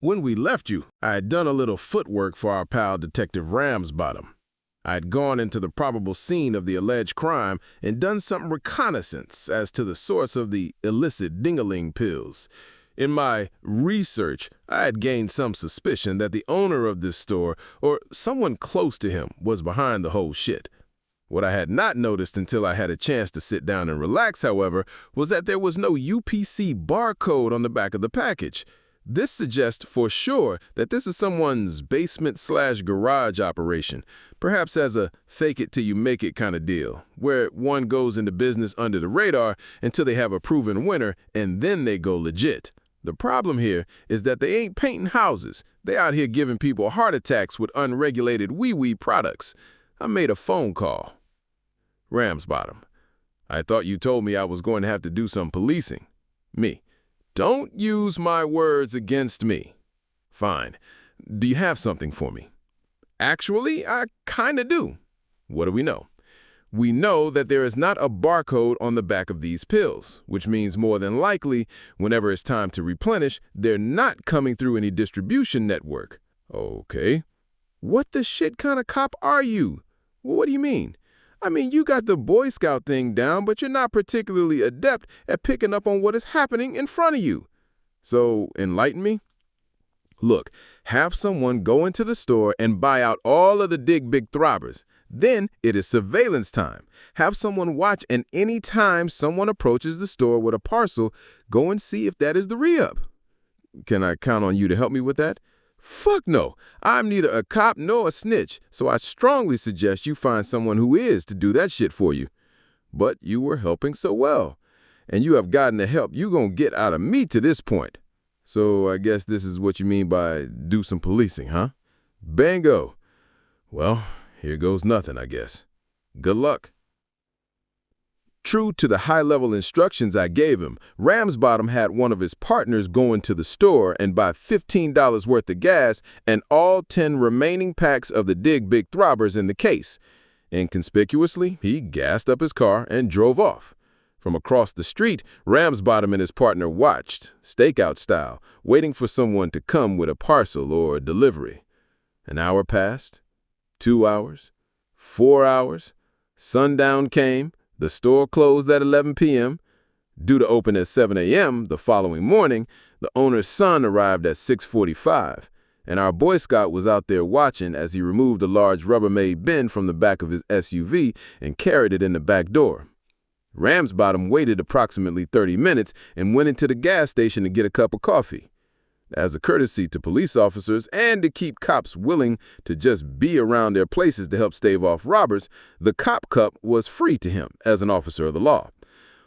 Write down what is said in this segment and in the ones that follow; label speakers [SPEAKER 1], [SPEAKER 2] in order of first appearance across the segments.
[SPEAKER 1] When we left you, I had done a little footwork for our pal Detective Ramsbottom. I had gone into the probable scene of the alleged crime and done some reconnaissance as to the source of the illicit ding-a-ling pills. In my research, I had gained some suspicion that the owner of this store, or someone close to him, was behind the whole shit. What I had not noticed until I had a chance to sit down and relax, however, was that there was no UPC barcode on the back of the package. This suggests for sure that this is someone's basement/garage operation, perhaps as a fake-it-till-you-make-it kind of deal, where one goes into business under the radar until they have a proven winner and then they go legit. The problem here is that they ain't painting houses. They out here giving people heart attacks with unregulated wee-wee products. I made a phone call. Ramsbottom, I thought you told me I was going to have to do some policing. Me. Don't use my words against me. Fine. Do you have something for me? Actually, I kinda do. What do we know? We know that there is not a barcode on the back of these pills, which means more than likely, whenever it's time to replenish, they're not coming through any distribution network. Okay. What the shit kind of cop are you? What do you mean? I mean, you got the Boy Scout thing down, but you're not particularly adept at picking up on what is happening in front of you. So, enlighten me? Look, have someone go into the store and buy out all of the big throbbers. Then it is surveillance time. Have someone watch, and any time someone approaches the store with a parcel, go and see if that is the re-up. Can I count on you to help me with that? Fuck no. I'm neither a cop nor a snitch, so I strongly suggest you find someone who is to do that shit for you. But you were helping so well, and you have gotten the help you gonna get out of me to this point. So I guess this is what you mean by do some policing, huh? Bingo. Well, here goes nothing, I guess. Good luck. True to the high-level instructions I gave him, Ramsbottom had one of his partners go into the store and buy $15 worth of gas and all 10 remaining packs of the big throbbers in the case. Inconspicuously, he gassed up his car and drove off. From across the street, Ramsbottom and his partner watched, stakeout style, waiting for someone to come with a parcel or delivery. An hour passed, 2 hours, 4 hours, sundown came. The store closed at 11 p.m. Due to open at 7 a.m. the following morning, the owner's son arrived at 6:45, and our Boy Scout was out there watching as he removed a large Rubbermaid bin from the back of his SUV and carried it in the back door. Ramsbottom waited approximately 30 minutes and went into the gas station to get a cup of coffee. As a courtesy to police officers and to keep cops willing to just be around their places to help stave off robbers, the cop cup was free to him as an officer of the law.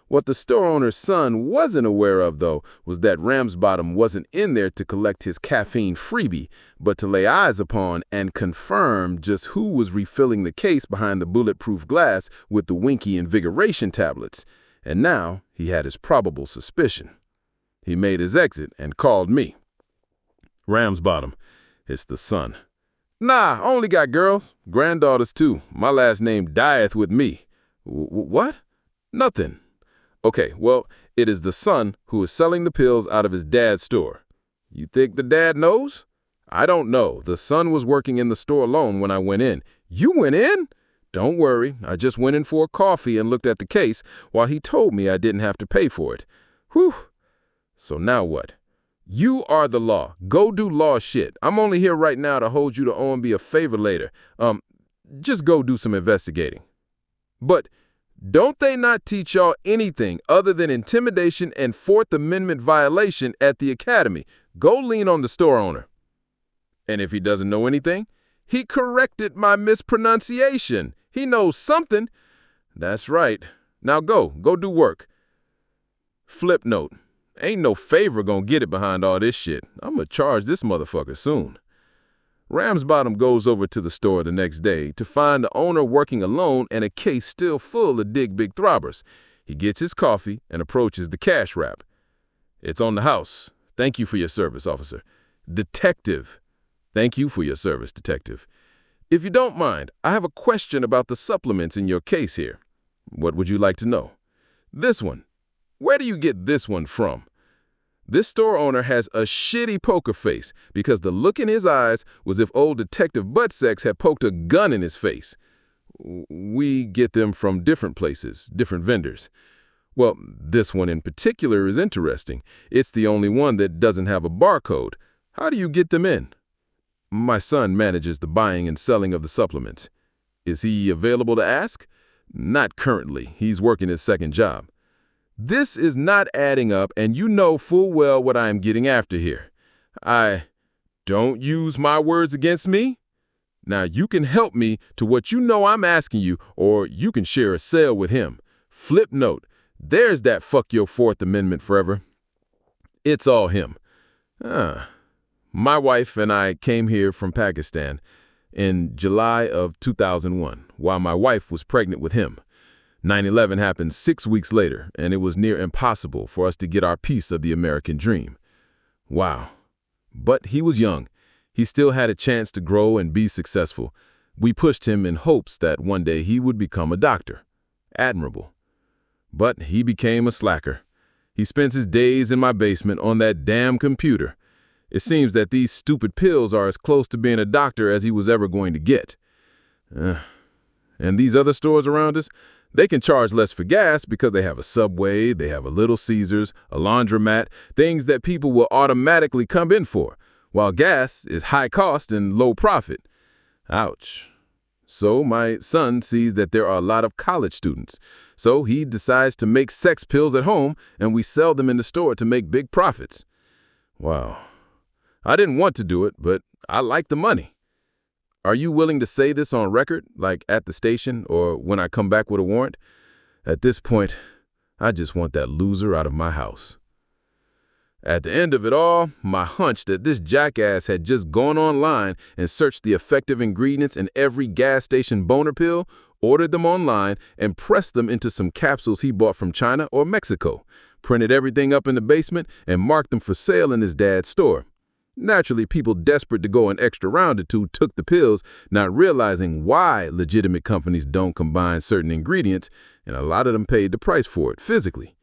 [SPEAKER 1] What the store owner's son wasn't aware of, though, was that Ramsbottom wasn't in there to collect his caffeine freebie, but to lay eyes upon and confirm just who was refilling the case behind the bulletproof glass with the Winky invigoration tablets. And now he had his probable suspicion. He made his exit and called me. Ramsbottom, it's the son. Nah, I only got girls. Granddaughters, too. My last name dieth with me. What? Nothing. Okay, well, it is the son who is selling the pills out of his dad's store. You think the dad knows? I don't know. The son was working in the store alone when I went in. You went in? Don't worry. I just went in for a coffee and looked at the case while he told me I didn't have to pay for it. Whew. So now what? You are the law. Go do law shit. I'm only here right now to hold you to owe me a favor later. Just go do some investigating. But don't they not teach y'all anything other than intimidation and Fourth Amendment violation at the academy? Go lean on the store owner. And if he doesn't know anything, he corrected my mispronunciation. He knows something. That's right. Now go do work. Flip note. Ain't no favor gonna get it behind all this shit. I'm gonna charge this motherfucker soon. Ramsbottom goes over to the store the next day to find the owner working alone and a case still full of big throbbers. He gets his coffee and approaches the cash wrap. It's on the house. Thank you for your service, officer. Detective. Thank you for your service, detective. If you don't mind, I have a question about the supplements in your case here. What would you like to know? This one. Where do you get this one from? This store owner has a shitty poker face because the look in his eyes was if old Detective Buttsex had poked a gun in his face. We get them from different places, different vendors. Well, this one in particular is interesting. It's the only one that doesn't have a barcode. How do you get them in? My son manages the buying and selling of the supplements. Is he available to ask? Not currently. He's working his second job. This is not adding up, and you know full well what I am getting after here. Don't use my words against me. Now, you can help me to what you know I'm asking you, or you can share a sale with him. Flip note. There's that fuck your Fourth Amendment forever. It's all him. My wife and I came here from Pakistan in July of 2001, while my wife was pregnant with him. 9/11 happened 6 weeks later, and it was near impossible for us to get our piece of the American dream. Wow. But he was young. He still had a chance to grow and be successful. We pushed him in hopes that one day he would become a doctor. Admirable. But he became a slacker. He spends his days in my basement on that damn computer. It seems that these stupid pills are as close to being a doctor as he was ever going to get. And these other stores around us, they can charge less for gas because they have a Subway, they have a Little Caesars, a laundromat, things that people will automatically come in for, while gas is high cost and low profit. Ouch. So my son sees that there are a lot of college students, so he decides to make sex pills at home and we sell them in the store to make big profits. Wow. I didn't want to do it, but I like the money. Are you willing to say this on record, like at the station or when I come back with a warrant? At this point, I just want that loser out of my house. At the end of it all, my hunch that this jackass had just gone online and searched the effective ingredients in every gas station boner pill, ordered them online, and pressed them into some capsules he bought from China or Mexico, printed everything up in the basement, and marked them for sale in his dad's store. Naturally, people desperate to go an extra round or two took the pills, not realizing why legitimate companies don't combine certain ingredients, and a lot of them paid the price for it physically.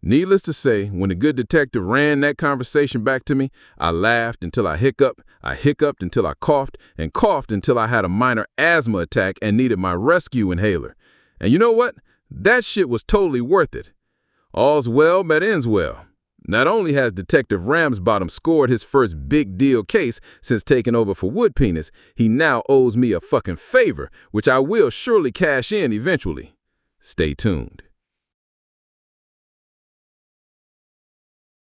[SPEAKER 1] Needless to say, when the good detective ran that conversation back to me, I laughed until I hiccuped until I coughed, and coughed until I had a minor asthma attack and needed my rescue inhaler. And you know what? That shit was totally worth it. All's well that ends well. Not only has Detective Ramsbottom scored his first big deal case since taking over for Wood Penis, he now owes me a fucking favor, which I will surely cash in eventually. Stay tuned.